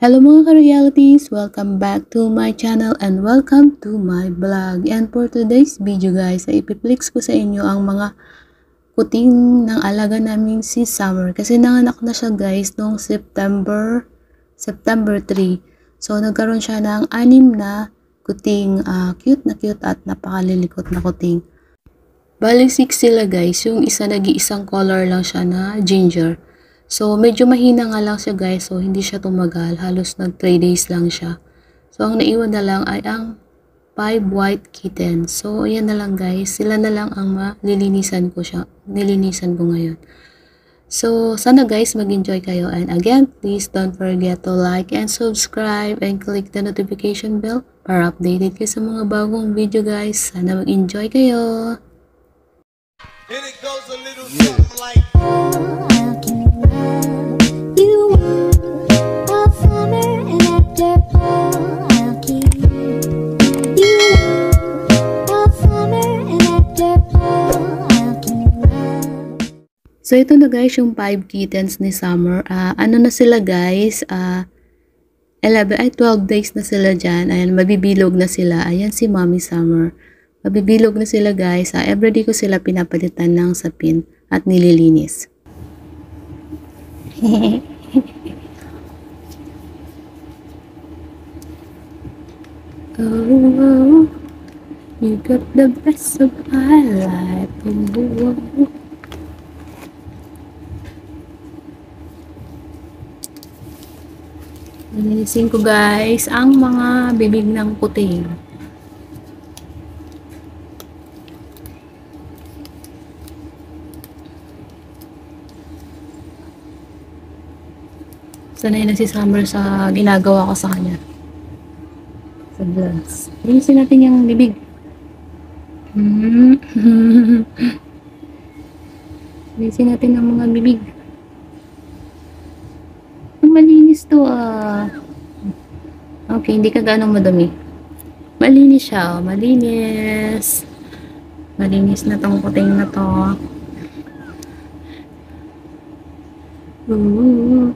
Hello mga ka-realities! Welcome back to my channel and welcome to my vlog. And for today's video guys, ay ipiplex ko sa inyo ang mga kuting ng alaga namin si Summer. Kasi nanganak na siya guys noong September 3. So nagkaroon siya ng 6 na kuting cute at napakalilikot na kuting. Bali 6 sila guys, yung isa nag-iisang color lang siya na ginger. So, medyo mahina nga lang siya guys. So, hindi siya tumagal. Halos nag 3 days lang siya. So, ang naiwan na lang ay ang 5 white kittens. So, ayan na lang guys. Sila na lang ang malilinisan ko siya. Nilinisan ko ngayon. So, sana guys mag-enjoy kayo. And again, please don't forget to like and subscribe and click the notification bell para updated kayo sa mga bagong video guys. Sana mag-enjoy kayo. And it goes a little something like So, ito na guys, yung 5 kittens ni Summer. Ano na sila guys? 12 days na sila dyan. Ayan, mabibilog na sila. Ayan si Mommy Summer. Mabibilog na sila guys. Everyday ko sila pinapalitan ng sapin at nililinis. Oh, you got the best of my life. Oh. Nilinisin ko guys ang mga bibig ng kuting. Sanay na si Summer sa ginagawa ko sa kanya. Sa vlogs. Linisin natin yung bibig. Linisin natin ang mga bibig. Malinis to Okay, hindi ka ganong madumi. Malinis siya, malinis. Malinis na tong kuting na to. Ooh,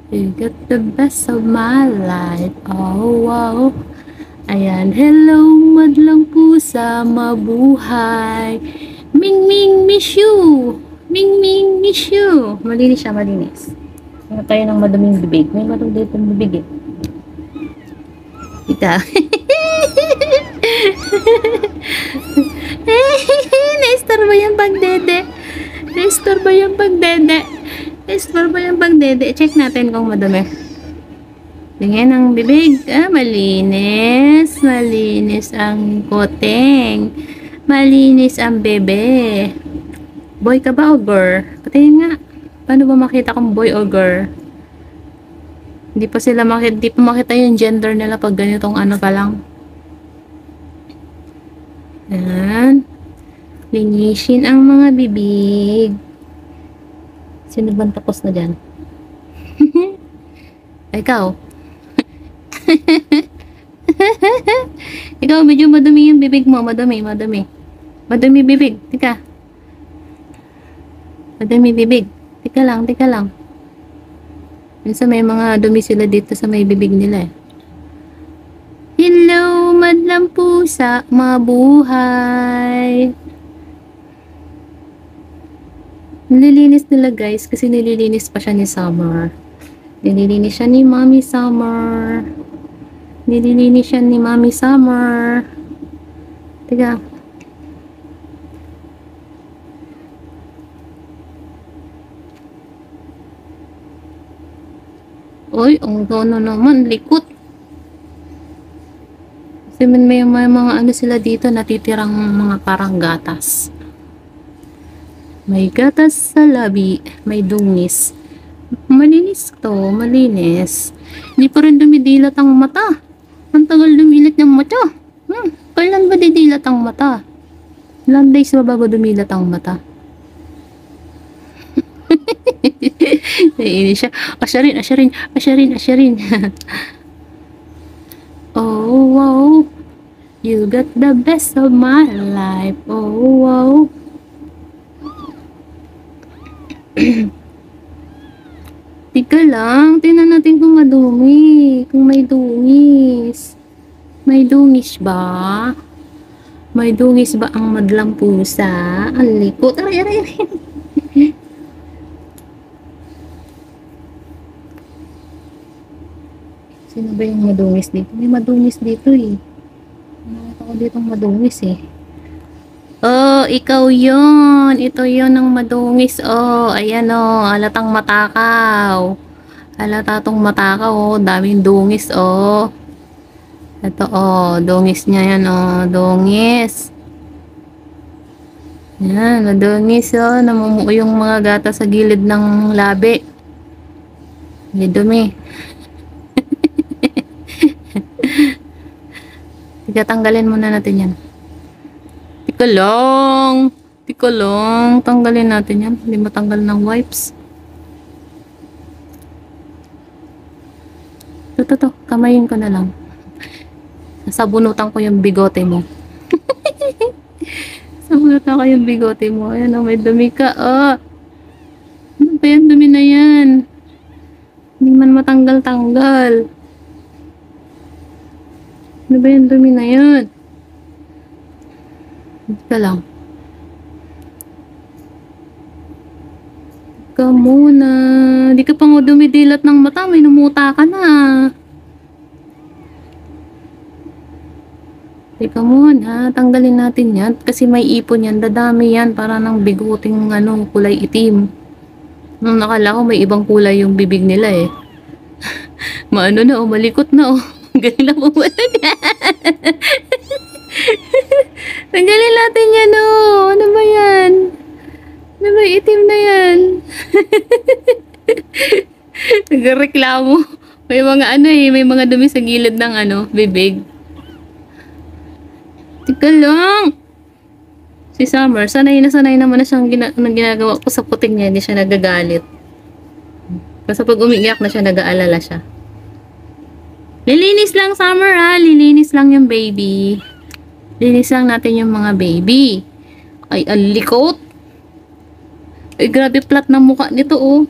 you got the best of my life. Oh, wow. Ayan, hello, madlang pusa, mabuhay. Ming, ming, miss you. Ming, ming, miss you. Malinis siya, malinis. Ano tayo ng madaming bibig? May madaming dito ng bibig eh. Ika. Na-store ba yung pagdede? Na-store ba yung pagdede? Na-store ba yung pagdede? Check natin kung madami. Tingnan ang bibig. Malinis. Malinis ang kuting. Malinis ang bebe. Boy ka ba o girl? Patingin nga. Paano ba makita kung boy or girl? Hindi pa makita yung gender nila pag ganitong ano pa lang. Ayan. Linisin ang mga bibig. Sino bang tapos na dyan? Ikaw. Ikaw, medyo madumi yung bibig mo. Madumi. Madumi bibig. Tika. Madumi bibig. Tika lang. Minsan may mga dumi sila dito sa may bibig nila eh. Hello, madlang pusa, mabuhay. Nililinis nila guys kasi nililinis pa siya ni Summer. Nililinis siya ni Mommy Summer. Nililinis siya ni Mommy Summer. Tika. Uy, ang gano naman, likot. Kasi may mga ano sila dito, natitirang mga parang gatas. May gatas sa labi, may dungis. Malinis to, malinis. Hindi pa rin dumidilat ang mata. Ang tagal dumilat ng mata. Kailan ba didilat ang mata? Ilang days ba bago dumilat ang mata? Naiinis siya. Asyarin. Oh, wow. You got the best of my life. Oh, wow. Tika lang, tingnan natin kung madumi. Kung may dungis. May dungis ba? May dungis ba ang madlang pusa? Ang likot. Aray, aray, aray. Sino ba yung madungis dito? May madungis dito eh. Nakita ko ditong madungis eh. Oh, ikaw yon. Ito yon ang madungis. Oh, ayan oh. Halatang matakaw. Halata tong matakaw oh. Daming dungis oh. Ito oh. Dungis niya yan oh. Dungis. Yan. Madungis oh. Namumuo yung mga gata sa gilid ng labi. May dumi. Tiga, tanggalin muna natin yan. Tika lang. Tika lang. Tanggalin natin yan. Hindi matanggal ng wipes. Ito. Kamayin ko na lang. Sabunutan ko yung bigote mo. Sabunutan ko yung bigote mo. Ayan o, may dumi ka. Oh. Ano ba yan? Dumi na yan. Hindi man matanggal-tanggal. Ano ba yan? Dumi na yan. Ika lang. Ika muna. Di ka pa nga dumidilat ng mata. May numuta ka na. Teka muna. Tanggalin natin yan. Kasi may ipon yan. Dadami yan. Para ng bigoting kulay itim. Nung nakala ko may ibang kulay yung bibig nila eh. Maano na oh. Malikot na oh. Galing na po. Tanggalin natin yan oh. Ano ba yan? Ano ba itim na yan? Nagreklamo. May mga may mga dumi sa gilid ng bibig. Tika lang. Si Summer, sanay naman na siyang ginagawa ko sa puting niya. Hindi siya nagagalit. Kasi pag umiiyak na siya, nag-aalala siya. Lilinis lang, Summer ha. Lilinis lang yung baby. Linis lang natin yung mga baby. Ay, alikot. Ay, grabe flat ng mukha nito, oh.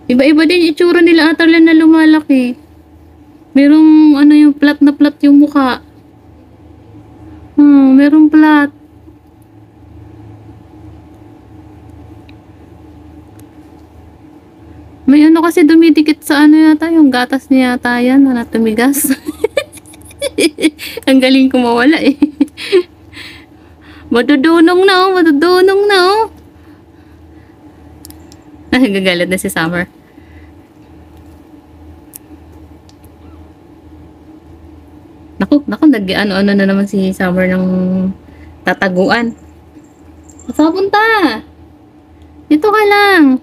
Iba-iba din itsura nila ata lang na lumalaki. Merong, yung flat na flat yung mukha. Merong flat. May kasi dumidikit sa yata, yung gatas niya yata yan, na tumigas. Ang galing kumawala eh. Madudunong na oh, madudunong na oh. Ay, gagalit na si Summer. Naku, nag-ano na naman si Summer ng tataguan. Saan punta? Dito ka lang.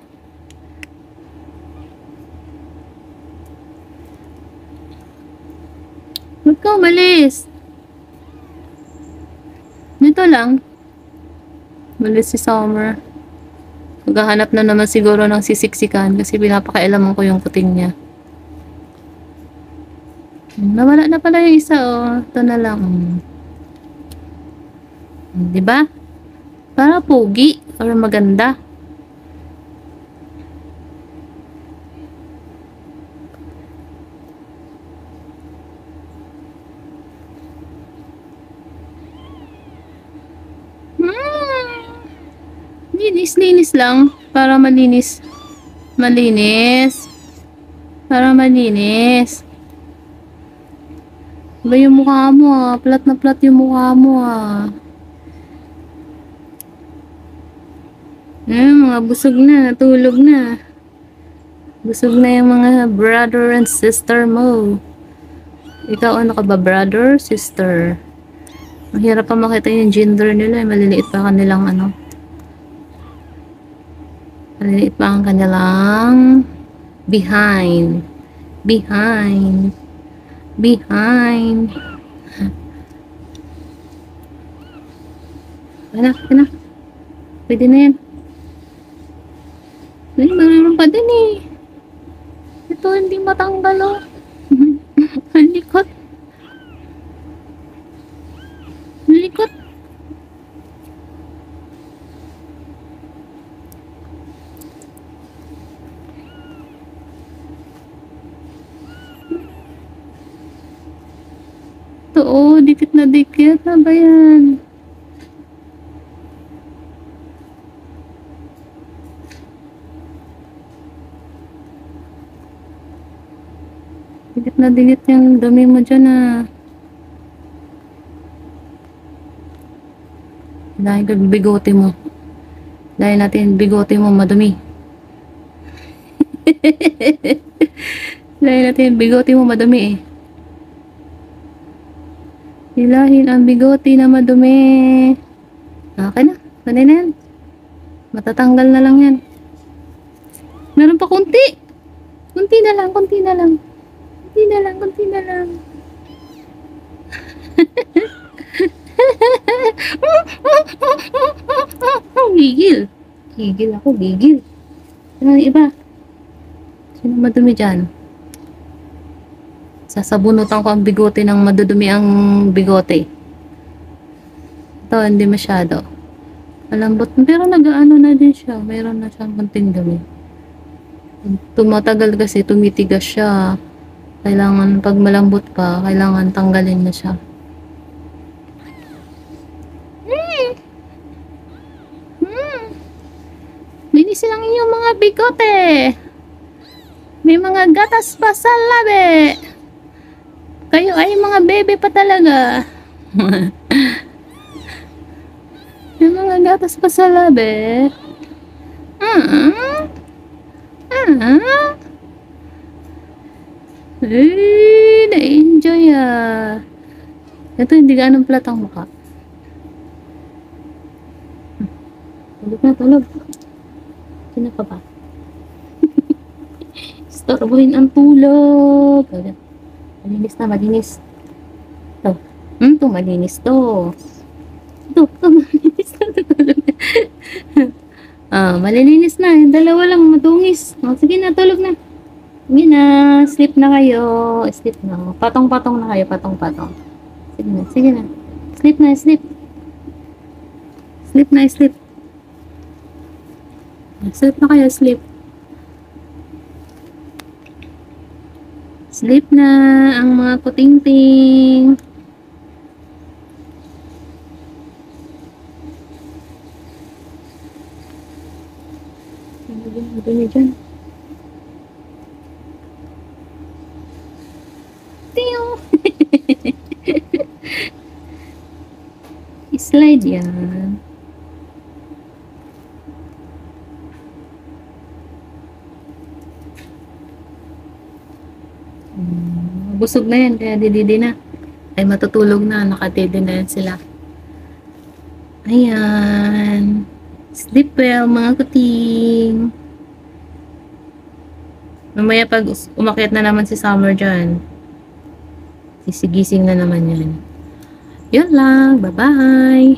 Huwag ka umalis. Dito lang. Umalis si Summer. Maghahanap na naman siguro ng sisiksikan kasi pinapakailaman ko yung kuting niya. Nawala na pala yung isa oh. Ito na lang. Diba? Para pogi. Para maganda. Linis lang. Para malinis. Para malinis. Diba yung mukha mo ah. Plat na plat yung mukha mo ah. Mga busog na. Natulog na. Busog na yung mga brother and sister mo. Ikaw ano ka ba? Brother? Sister? Mahirap pa makita yung gender nila. Maliliit pa kanilang Maliliit pa ang kanilang behind. Kana. Pwede na yan. Ay, mayroon pa din eh. Ito hindi matanggal oh. Ang likot. Ito, oh, dikit na dikit. Ano ba yan? Dikit na dikit yung dumi mo dyan, ah. Dahil ka bigote mo. Dahil natin bigote mo madumi. Dahil natin bigote mo madumi eh. Hilahin ang bigote na madumi. Okay na. Pwede na yan. Matatanggal na lang yan. Meron pa kunti. Kunti na lang, kunti na lang. Kunti na lang, kunti na lang. Gigil. Gigil ako, gigil. Ano yung iba? Sino madumi dyan? Sasabunutan ko ang bigote ng madudumi ang bigote. Ito, hindi masyado. Malambot. Pero nag-ano na din siya. Meron na siyang konting dumi. Tumatagal kasi, tumitigas siya. Kailangan, pag malambot pa, kailangan tanggalin na siya. Linisin ang inyong mga bigote. May mga gatas pa sa labi. Kayo ay mga bebe pa talaga. May mga gatas pa sa labi. Na-enjoy ah. Ito hindi ganong platang mukha. Tulog na, tulog. Sino ka ba? Storbohin ang tulog. Malinis na, malinis. Ito. Ito, malinis to. Ito, malinis na. Malilinis na. Yung dalawa lang, madungis. Sige na, tulog na. Sige na, sleep na kayo. Sleep na. Patong-patong na kayo, patong-patong. Sige na, sige na. Sleep na, sleep. Sleep na, sleep. Sleep na kayo, sleep. Sleep na ang mga kuting-ting. Ano niya dyan? Tiyo! Slide yan. Busog na yan, kaya dididi na. Ay matutulog na, nakatidi na yan sila. Ayan. Sleep well, mga kuting. Mamaya pag umakyat na naman si Summer dyan, sisigising na naman yan. Yun lang, bye-bye.